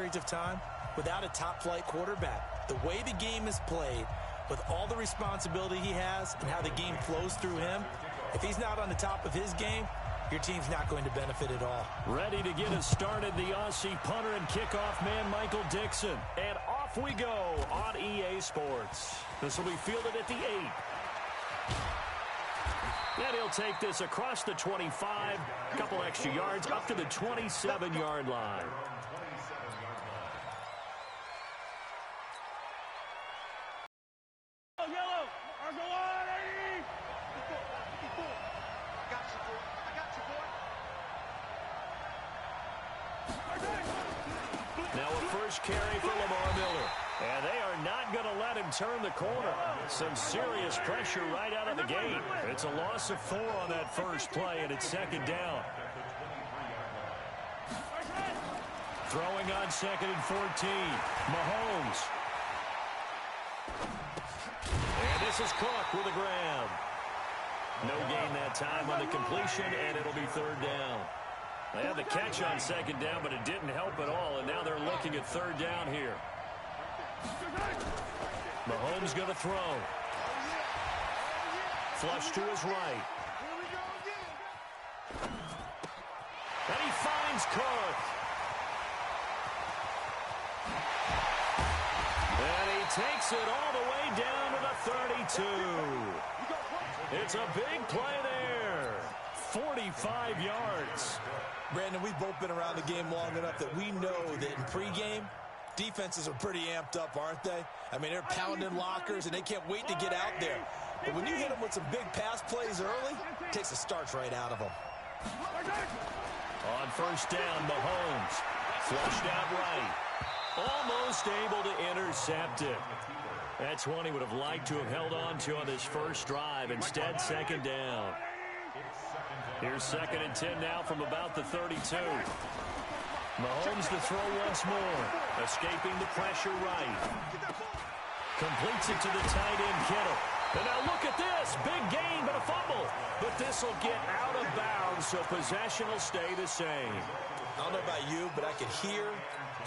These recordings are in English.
periods of time without a top-flight quarterback. The way the game is played, with all the responsibility he has and how the game flows through him, if he's not on the top of his game, your team's not going to benefit at all. Ready to get us started, the Aussie punter and kickoff man, Michael Dixon. And off we go on EA Sports. This will be fielded at the 8. And he'll take this across the 25, a couple extra yards, up to the 27-yard line. Carry for Lamar Miller. And they are not going to let him turn the corner. Some serious pressure right out of the gate. It's a loss of 4 on that first play, and it's second down. Throwing on 2nd and 14. Mahomes. And this is Cook with a grab. No gain that time on the completion, and it'll be 3rd down. They had the catch on 2nd down, but it didn't help at all, and now they're looking at 3rd down here. Mahomes going to throw. Flush to his right. And he finds Cook. And he takes it all the way down to the 32. It's a big play there. 45 yards. Brandon, we've both been around the game long enough that we know that in pregame, defenses are pretty amped up, aren't they? I mean, they're pounding lockers, and they can't wait to get out there. But when you hit them with some big pass plays early, it takes the starch right out of them. On 1st down, Mahomes. Flushed out right. Almost able to intercept it. That's one he would have liked to have held on to on this first drive. Instead, 2nd down. Here's 2nd and 10 now from about the 32. Mahomes to throw once more. Escaping the pressure right. Completes it to the tight end, Kittle. And now look at this. Big gain, but a fumble. But this will get out of bounds, so possession will stay the same. I don't know about you, but I could hear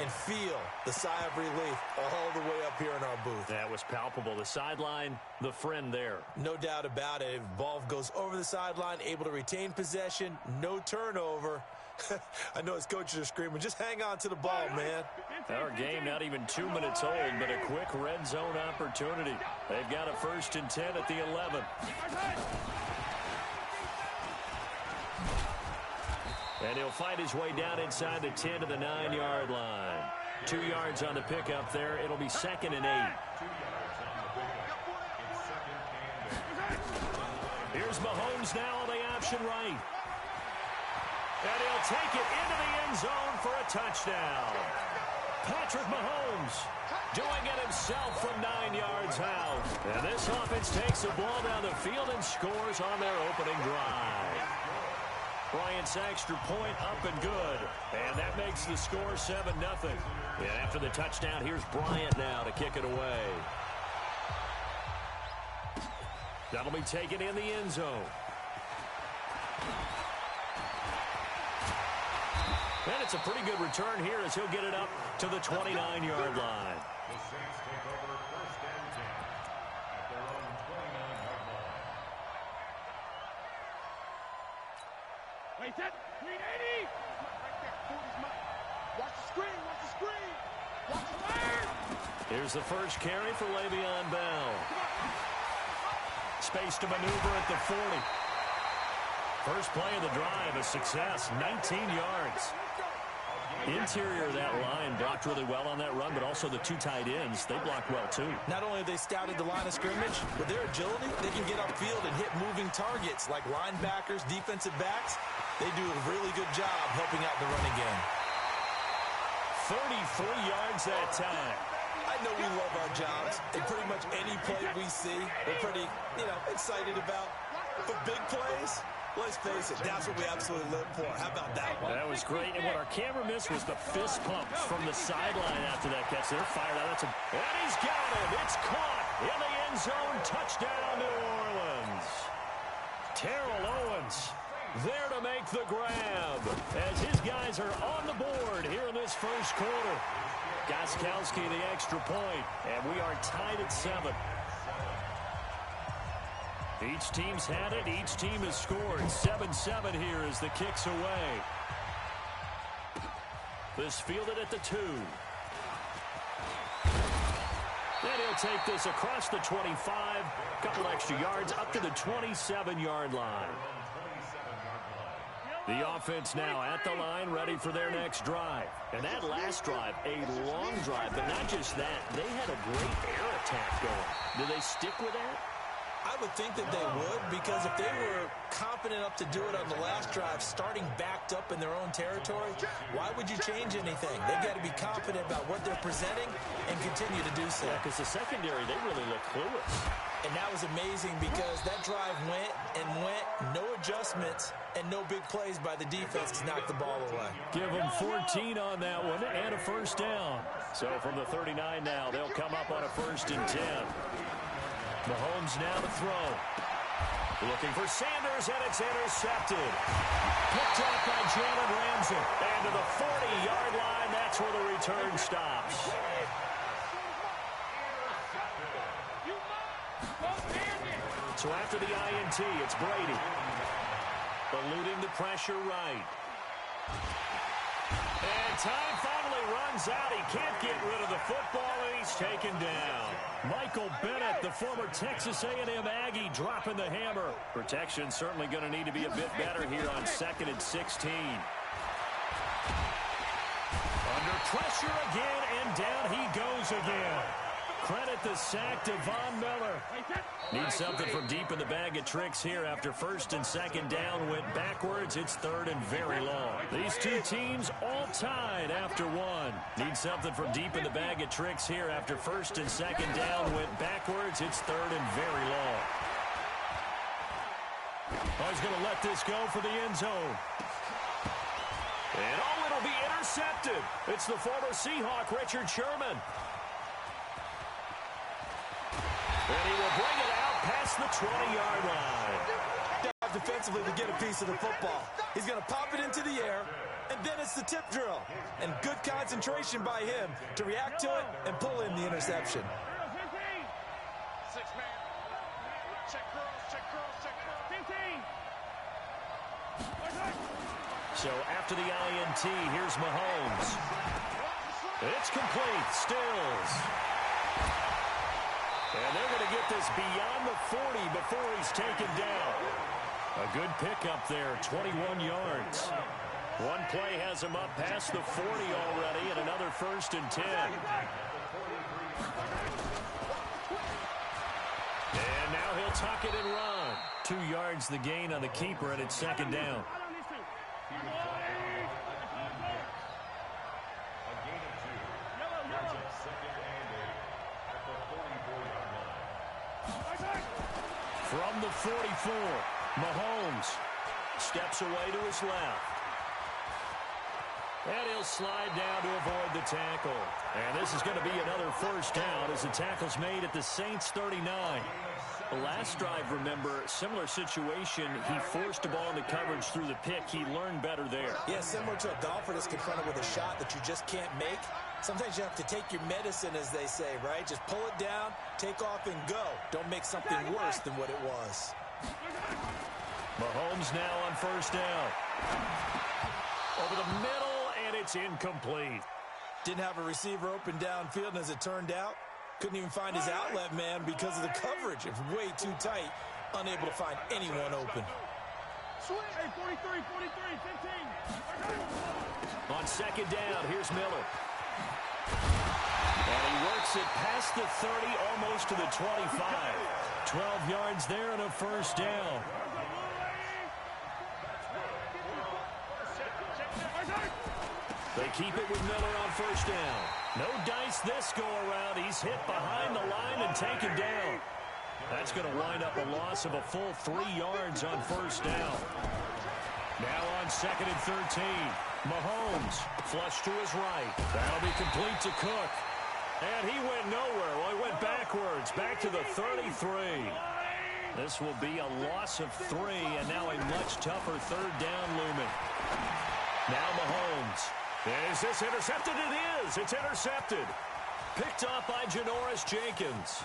and feel the sigh of relief all the way up here in our booth. That was palpable. The sideline, the friend there. No doubt about it. If the ball goes over the sideline, able to retain possession, no turnover. I know his coaches are screaming, just hang on to the ball, man. Our game not even 2 minutes old, but a quick red zone opportunity. They've got a 1st and 10 at the 11. And he'll fight his way down inside the 10 to the 9-yard line. 2 yards on the pickup there. It'll be 2nd and 8. Here's Mahomes now on the option right. And he'll take it into the end zone for a touchdown. Patrick Mahomes doing it himself from 9 yards out. And this offense takes the ball down the field and scores on their opening drive. Bryant's extra point up and good. And that makes the score 7-0. And after the touchdown, here's Bryant now to kick it away. That'll be taken in the end zone. And it's a pretty good return here as he'll get it up to the 29-yard line. Wait, that 380. Watch the screen, watch the screen. Watch the fire. Here's the first carry for Le'Veon Bell. Space to maneuver at the 40. First play of the drive, a success, 19 yards. Interior of that line blocked really well on that run, but also the 2 tight ends, they blocked well too. Not only have they scouted the line of scrimmage, with their agility, they can get upfield and hit moving targets like linebackers, defensive backs. They do a really good job helping out the running game. 33 yards that time. I know we love our jobs, and pretty much any play we see, we're pretty, excited about. But big plays, let's face it, that's what we absolutely live for. How about that one? That was great, and what our camera missed was the fist pumps from the sideline after that catch. They're fired out. And he's got him. It's caught in the end zone. Touchdown, New Orleans. Terrell Owens There to make the grab as his guys are on the board here in this first quarter. Gostkowski the extra point, and we are tied at 7. Each team's had it. Each team has scored. 7-7 here as the kick's away. This fielded at the 2. Then he'll take this across the 25. Couple extra yards up to the 27-yard line. The offense now at the line, ready for their next drive. And that last drive, a long drive, but not just that. They had a great air attack going. Do they stick with that? I would think that they would, because if they were confident enough to do it on the last drive, starting backed up in their own territory, why would you change anything? They've got to be confident about what they're presenting and continue to do so. Yeah, because the secondary, they really look clueless. And that was amazing because that drive went and went, no adjustments, and no big plays by the defense to knock the ball away. Give them 14 on that one and a first down. So from the 39 now, they'll come up on a 1st and 10. Mahomes now to throw. Looking for Sanders, and it's intercepted. Picked off by Jalen Ramsey. And to the 40-yard line, that's where the return stops. So after the INT, it's Brady. Eluding the pressure right. And time finally runs out. He can't get rid of the football, and he's taken down. Michael Bennett, the former Texas A&M Aggie, dropping the hammer. Protection certainly going to need to be a bit better here on 2nd and 16. Under pressure again, and down he goes again. Credit the sack to Von Miller. Needs something from deep in the bag of tricks here after 1st and 2nd down went backwards. It's 3rd and very long. These two teams all tied after 1. Need something from deep in the bag of tricks here after 1st and 2nd down went backwards. It's 3rd and very long. Oh, he's going to let this go for the end zone. And oh, it'll be intercepted. It's the former Seahawk, Richard Sherman. And he will bring it out past the 20-yard line. Defensively to get a piece of the football. He's going to pop it into the air, and then it's the tip drill. And good concentration by him to react to it and pull in the interception. So after the INT, here's Mahomes. It's complete. Stills. And they're going to get this beyond the 40 before he's taken down. A good pickup there, 21 yards. One play has him up past the 40 already, and another 1st and 10. And now he'll tuck it and run. 2 yards the gain on the keeper, and it's 2nd down. From the 44, Mahomes steps away to his left. And he'll slide down to avoid the tackle. And this is going to be another 1st down as the tackle's made at the Saints 39. The last drive, remember, similar situation. He forced the ball into coverage through the pick. He learned better there. Yeah, similar to a golfer that's confronted with a shot that you just can't make. Sometimes you have to take your medicine, as they say, right? Just pull it down, take off, and go. Don't make something worse than what it was. Mahomes now on 1st down. Over the middle, and it's incomplete. Didn't have a receiver open downfield, and as it turned out, couldn't even find his outlet man because of the coverage. It's way too tight, unable to find anyone open. Hey, 43, 15. On 2nd down, here's Miller. And he works it past the 30, almost to the 25. 12 yards there and a 1st down. They keep it with Miller on 1st down. No dice this go-around. He's hit behind the line and taken down. That's going to wind up a loss of a full 3 yards on 1st down. Now on 2nd and 13. Mahomes flush to his right. That'll be complete to Cook. And he went nowhere. Well, he went backwards, back to the 33. This will be a loss of 3, and now a much tougher third down looming. Now Mahomes. Is this intercepted? It is. It's intercepted. Picked off by Janoris Jenkins.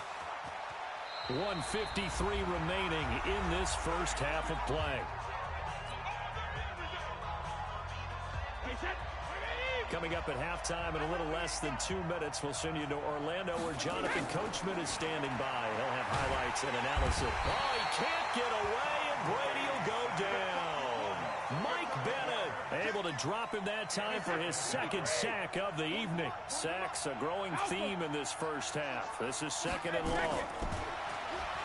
1:53 remaining in this first half of play. Coming up at halftime in a little less than 2 minutes, we'll send you to Orlando where Jonathan Coachman is standing by. He'll have highlights and analysis. Oh, he can't get away, and Brady will go down. Mike Bennett able to drop him that time for his second sack of the evening. Sacks a growing theme in this first half. This is second and long.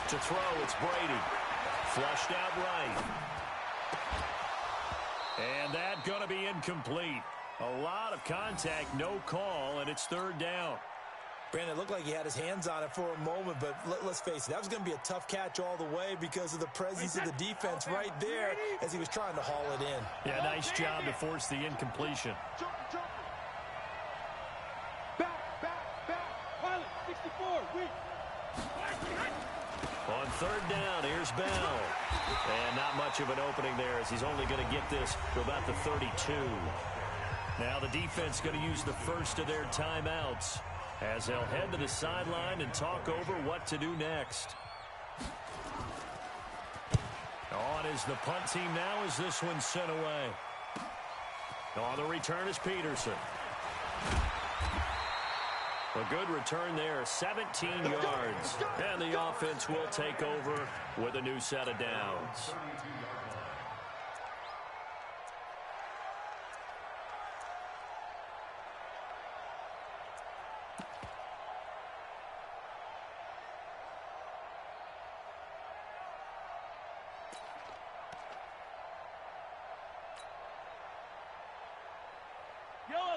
To throw, it's Brady. Flushed out right. And that going to be incomplete. A lot of contact, no call, and it's third down. Brandon, it looked like he had his hands on it for a moment, but let's face it, that was going to be a tough catch all the way because of the presence of the defense right there as he was trying to haul it in. Yeah, nice job to force the incompletion. Pilot, 64, weak. On third down, here's Bell. And not much of an opening there as he's only going to get this to about the 32. Now the defense going to use the first of their timeouts as they'll head to the sideline and talk over what to do next. On is the punt team now as this one's sent away. On the return is Peterson. A good return there, 17 yards. And the offense will take over with a new set of downs.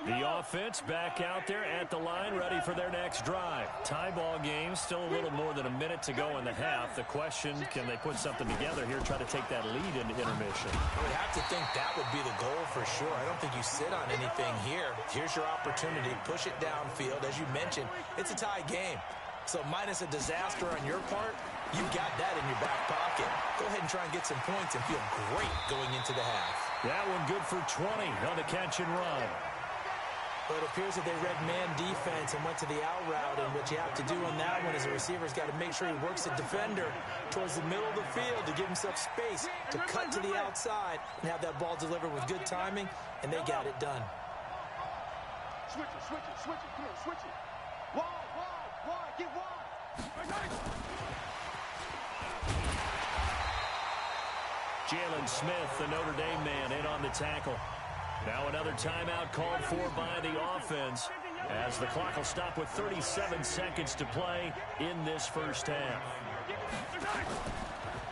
The offense back out there at the line, ready for their next drive. Tie ball game, still a little more than a minute to go in the half. The question, can they put something together here, try to take that lead into intermission? I would have to think that would be the goal for sure. I don't think you sit on anything here. Here's your opportunity. Push it downfield. As you mentioned, it's a tie game. So minus a disaster on your part, you've got that in your back pocket. Go ahead and try and get some points and feel great going into the half. That one good for 20 on the catch and run. But it appears that they read man defense and went to the out route, and what you have to do on that one is the receiver's got to make sure he works the defender towards the middle of the field to give himself space to cut to the outside and have that ball delivered with good timing, and they got it done. Switch it, switch it, switch it. Come on, switch it. Wide, get wide. Nice. Jalen Smith, the Notre Dame man, in on the tackle. Now another timeout called for by the offense as the clock will stop with 37 seconds to play in this first half.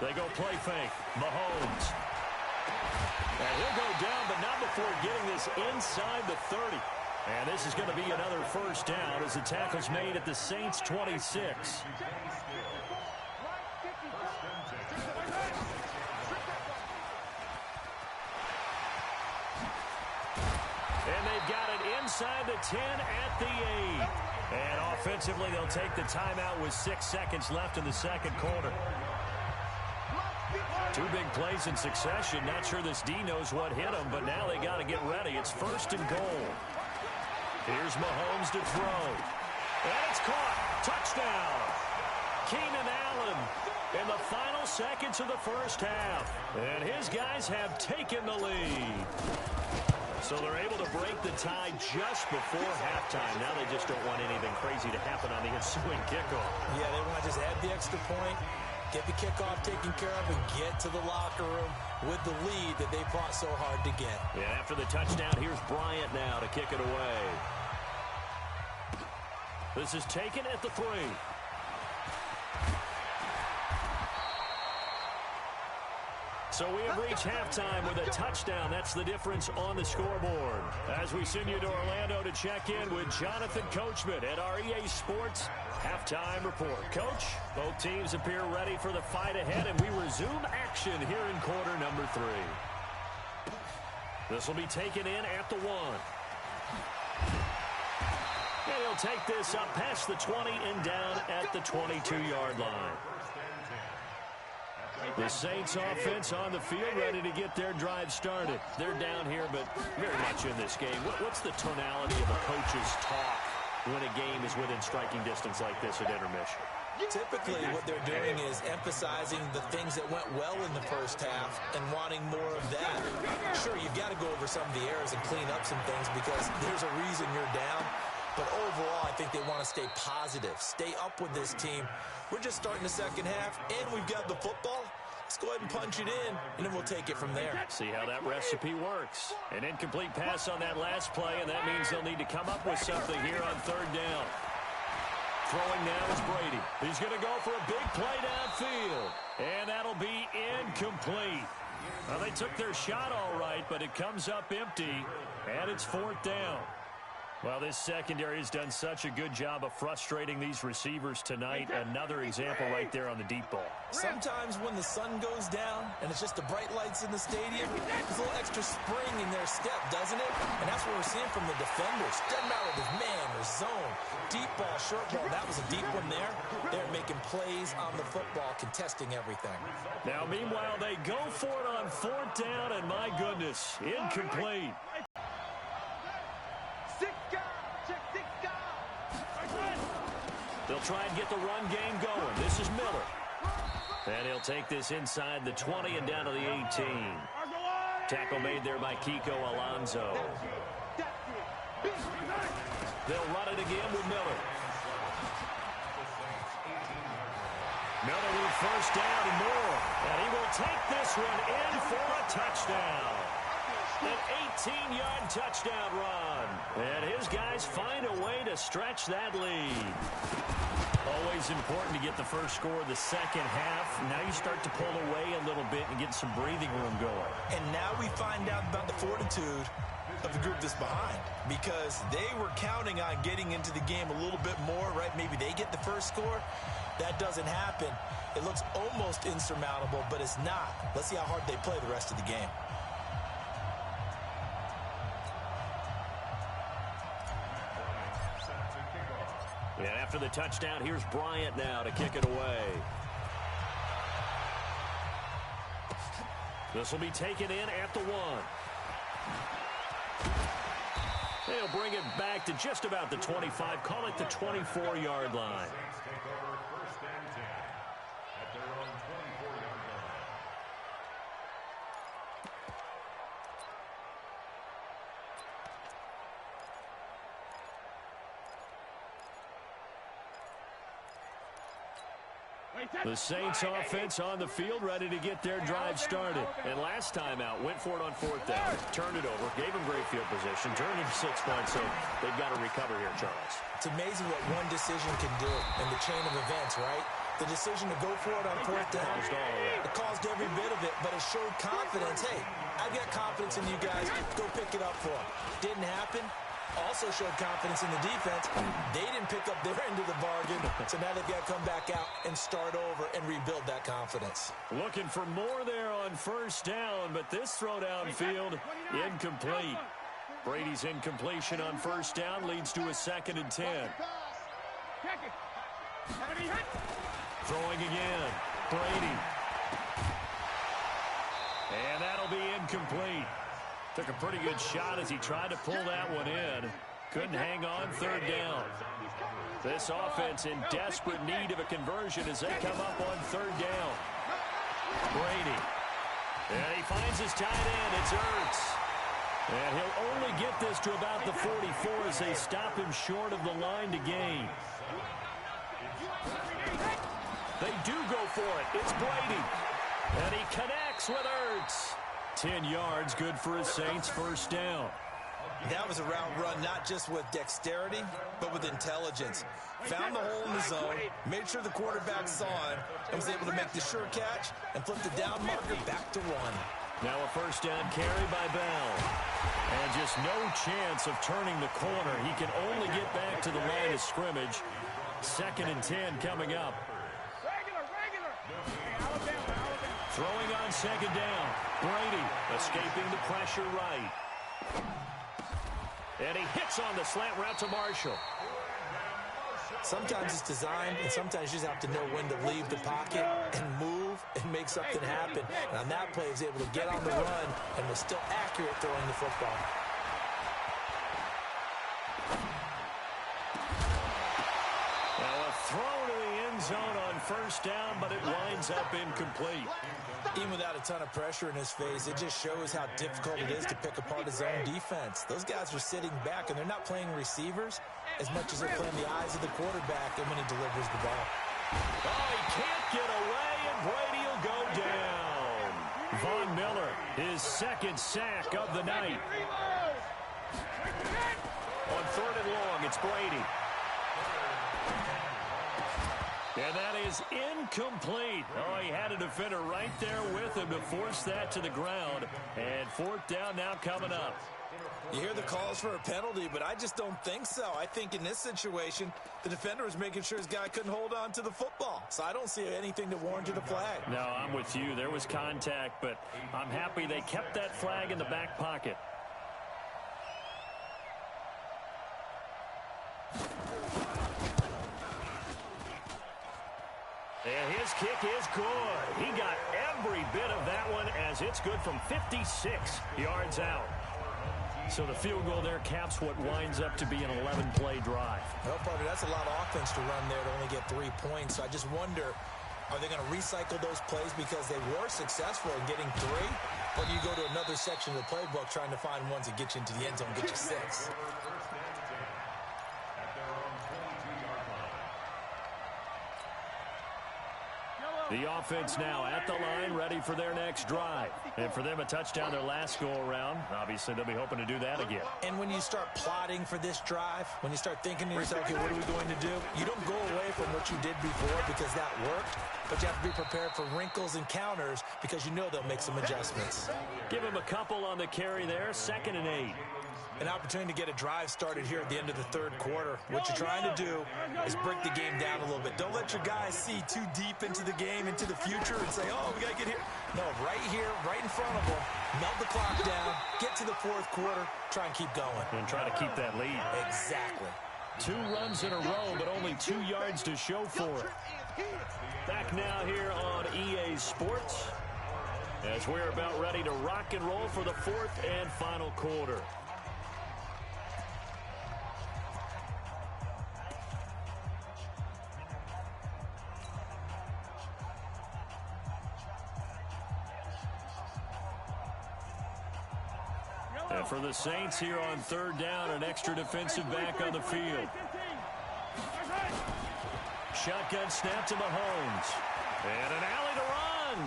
They go play fake. Mahomes. And he'll go down, but not before getting this inside the 30. And this is going to be another first down as the tackle's made at the Saints' 26. And they've got it inside the 10 at the 8. And offensively, they'll take the timeout with 6 seconds left in the second quarter. 2 big plays in succession. Not sure this D knows what hit him, but now they got to get ready. It's first and goal. Here's Mahomes to throw. And it's caught. Touchdown. Keenan Allen in the final seconds of the first half. And his guys have taken the lead. So they're able to break the tie just before halftime. Now they just don't want anything crazy to happen on the ensuing kickoff. Yeah, they want to just add the extra point, get the kickoff taken care of, and get to the locker room with the lead that they fought so hard to get. Yeah, after the touchdown, here's Bryant now to kick it away. This is taken at the 3. So we have reached halftime with a touchdown. That's the difference on the scoreboard. As we send you to Orlando to check in with Jonathan Coachman at our EA Sports Halftime Report. Coach, both teams appear ready for the fight ahead, and we resume action here in quarter number 3. This will be taken in at the 1. And he'll take this up past the 20 and down at the 22-yard line. The Saints offense on the field, ready to get their drive started. They're down here, but very much in this game. What's the tonality of a coach's talk when a game is within striking distance like this at intermission? Typically, what they're doing is emphasizing the things that went well in the first half and wanting more of that. Sure, you've got to go over some of the errors and clean up some things because there's a reason you're down. But overall, I think they want to stay positive, stay up with this team. We're just starting the second half, and we've got the football. Let's go ahead and punch it in, and then we'll take it from there. See how that recipe works. An incomplete pass on that last play, and that means they'll need to come up with something here on third down. Throwing now is Brady. He's going to go for a big play downfield, and that'll be incomplete. Well, they took their shot all right, but it comes up empty, and it's fourth down. Well, this secondary has done such a good job of frustrating these receivers tonight. Another example right there on the deep ball. Sometimes when the sun goes down and it's just the bright lights in the stadium, there's a little extra spring in their step, doesn't it? And that's what we're seeing from the defenders. Doesn't matter if it's man or zone, deep ball, short ball. That was a deep one there. They're making plays on the football, contesting everything. Now, meanwhile, they go for it on fourth down, and my goodness, incomplete. They'll try and get the run game going. This is Miller. And he'll take this inside the 20 and down to the 18. Tackle made there by Kiko Alonso. They'll run it again with Miller. Miller with first down and more. And he will take this one in for a touchdown. An 18-yard touchdown run. And his guys find a way to stretch that lead. Always important to get the first score of the second half. Now you start to pull away a little bit and get some breathing room going. And now we find out about the fortitude of the group that's behind, because they were counting on getting into the game a little bit more, right? Maybe they get the first score. That doesn't happen. It looks almost insurmountable, but it's not. Let's see how hard they play the rest of the game. And after the touchdown, here's Bryant now to kick it away. This will be taken in at the 1. They'll bring it back to just about the 25. Call it the 24-yard line. The Saints offense on the field, ready to get their drive started. And last time out, went for it on fourth down, turned it over, gave them great field position, turned it 6 points, so they've got to recover here, Charles. It's amazing what one decision can do in the chain of events, right? The decision to go for it on fourth down, it caused every bit of it, but it showed confidence. Hey, I've got confidence in you guys. Go pick it up for them. Didn't happen. Also showed confidence in the defense. They didn't pick up their end of the bargain, so now they've got to come back out and start over and rebuild that confidence. Looking for more there on first down, but this throw downfield, incomplete. Brady's incompletion on first down leads to a 2nd and 10. Throwing again, Brady. And that'll be incomplete. Took a pretty good shot as he tried to pull that one in. Couldn't hang on third down. This offense in desperate need of a conversion as they come up on third down. Brady. And he finds his tight end. It's Ertz. And he'll only get this to about the 44 as they stop him short of the line to gain. They do go for it. It's Brady. And he connects with Ertz. 10 yards, good for his Saints first down. That was a route run, not just with dexterity, but with intelligence. Found the hole in the zone, made sure the quarterback saw him, and was able to make the sure catch and flip the down marker back to 1. Now a first down carry by Bell. And just no chance of turning the corner. He can only get back to the line of scrimmage. 2nd and 10 coming up. Throwing on 2nd down. Brady escaping the pressure right. And he hits on the slant route to Marshall. Sometimes it's designed, and sometimes you just have to know when to leave the pocket and move and make something happen. And on that play, he was able to get on the run and was still accurate throwing the football. Now a throw to the end zone on first down, but it winds up incomplete. Even without a ton of pressure in his face, it just shows how difficult it is to pick apart his own defense. Those guys are sitting back, and they're not playing receivers as much as they're playing the eyes of the quarterback and when he delivers the ball. Oh, he can't get away, and Brady will go down. Von Miller, his second sack of the night. On third and long, it's Brady. And that is incomplete. Oh, he had a defender right there with him to force that to the ground. And fourth down now coming up. You hear the calls for a penalty, but I just don't think so. I think in this situation, the defender was making sure his guy couldn't hold on to the football. So I don't see anything to warrant a flag. No, I'm with you. There was contact, but I'm happy they kept that flag in the back pocket. And his kick is good. He got every bit of that one as it's good from 56 yards out. So the field goal there caps what winds up to be an 11-play drive. Well, partner, that's a lot of offense to run there to only get 3 points. So I just wonder, are they going to recycle those plays because they were successful in getting 3? Or do you go to another section of the playbook trying to find ones that get you into the end zone and get you 6? The offense now at the line, ready for their next drive. And for them, a touchdown their last go-around. Obviously, they'll be hoping to do that again. And when you start plotting for this drive, when you start thinking to yourself, okay, what are we going to do? You don't go away from what you did before because that worked, but you have to be prepared for wrinkles and counters because you know they'll make some adjustments. Give him a couple on the carry there, 2nd and 8. An opportunity to get a drive started here at the end of the third quarter. What you're trying to do is break the game down a little bit. Don't let your guys see too deep into the game, into the future, and say, oh, we got to get here. No, right here, right in front of them, melt the clock down, get to the fourth quarter, try and keep going. And try to keep that lead. Exactly. 2 runs in a row, but only 2 yards to show for it. Back now here on EA Sports as we're about ready to rock and roll for the fourth and final quarter. And for the Saints here on third down, an extra defensive back on the field. Shotgun snap to Mahomes. And an alley to run.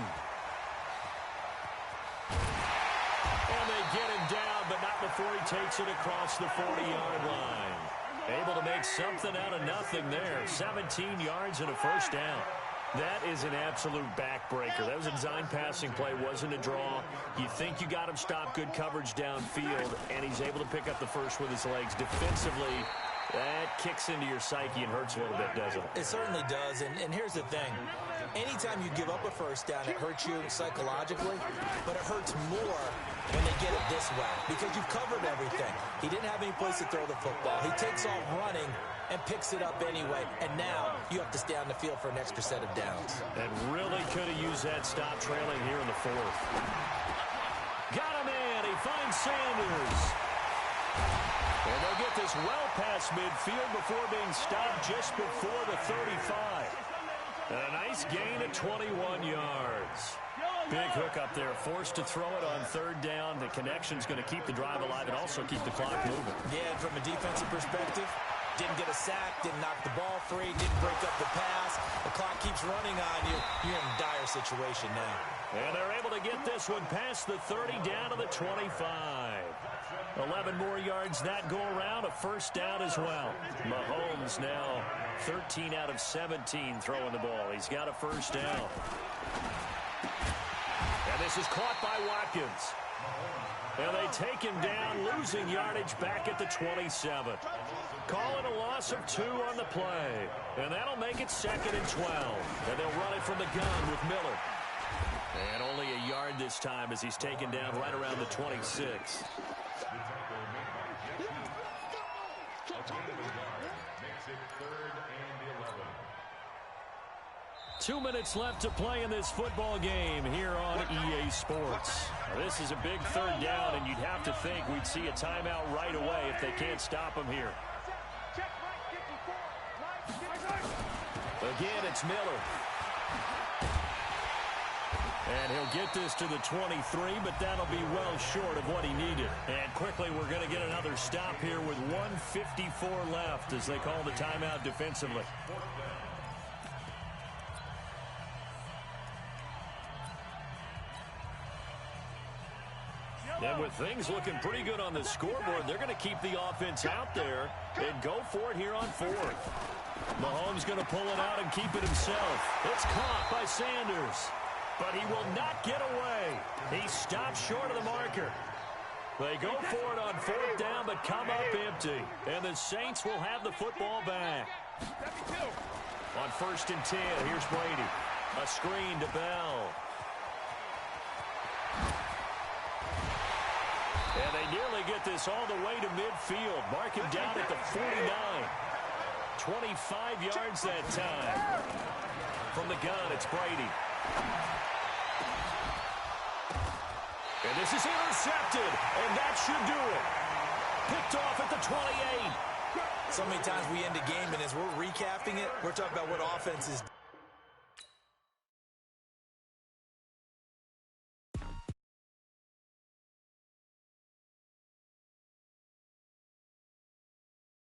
And they get him down, but not before he takes it across the 40-yard line. Able to make something out of nothing there. 17 yards and a first down. That is an absolute backbreaker. That was a design passing play, wasn't a draw. You think you got him stopped, good coverage downfield, and he's able to pick up the first with his legs. Defensively, that kicks into your psyche and hurts a little bit, doesn't it? It certainly does, and here's the thing. Anytime you give up a first down, it hurts you psychologically, but it hurts more when they get it this way because you've covered everything. He didn't have any place to throw the football. He takes off running and picks it up anyway, and now you have to stay on the field for an extra set of downs. And really could have used that stop trailing here in the fourth. Got him in. He finds Sanders. And they'll get this well past midfield before being stopped just before the 35. And a nice gain of 21 yards. Big hook up there, forced to throw it on third down. The connection's going to keep the drive alive and also keep the clock moving. Yeah, and from a defensive perspective, didn't get a sack, didn't knock the ball free, didn't break up the pass. The clock keeps running on you. You're in a dire situation now. And they're able to get this one past the 30 down to the 25. 11 more yards that go around, a first down as well. Mahomes now 13 out of 17 throwing the ball. He's got a first down. And this is caught by Watkins. And they take him down, losing yardage back at the 27. Calling a loss of 2 on the play. And that'll make it 2nd and 12. And they'll run it from the gun with Miller. And only a yard this time as he's taken down right around the 26. Makes it 3rd and 2 minutes left to play in this football game here on EA Sports. This is a big third down, and you'd have to think we'd see a timeout right away if they can't stop him here. Again, it's Miller. And he'll get this to the 23, but that'll be well short of what he needed. And quickly, we're going to get another stop here with 1:54 left as they call the timeout defensively. And with things looking pretty good on the scoreboard, they're going to keep the offense out there and go for it here on fourth. Mahomes going to pull it out and keep it himself. It's caught by Sanders. But he will not get away. He stops short of the marker. They go for it on fourth down, but come up empty. And the Saints will have the football back. On 1st and 10, here's Brady. A screen to Bell. And they nearly get this all the way to midfield. Mark him down at the 49. 25 yards that time. From the gun, it's Brady. And this is intercepted, and that should do it. Picked off at the 28. So many times we end a game, and as we're recapping it, we're talking about what offense is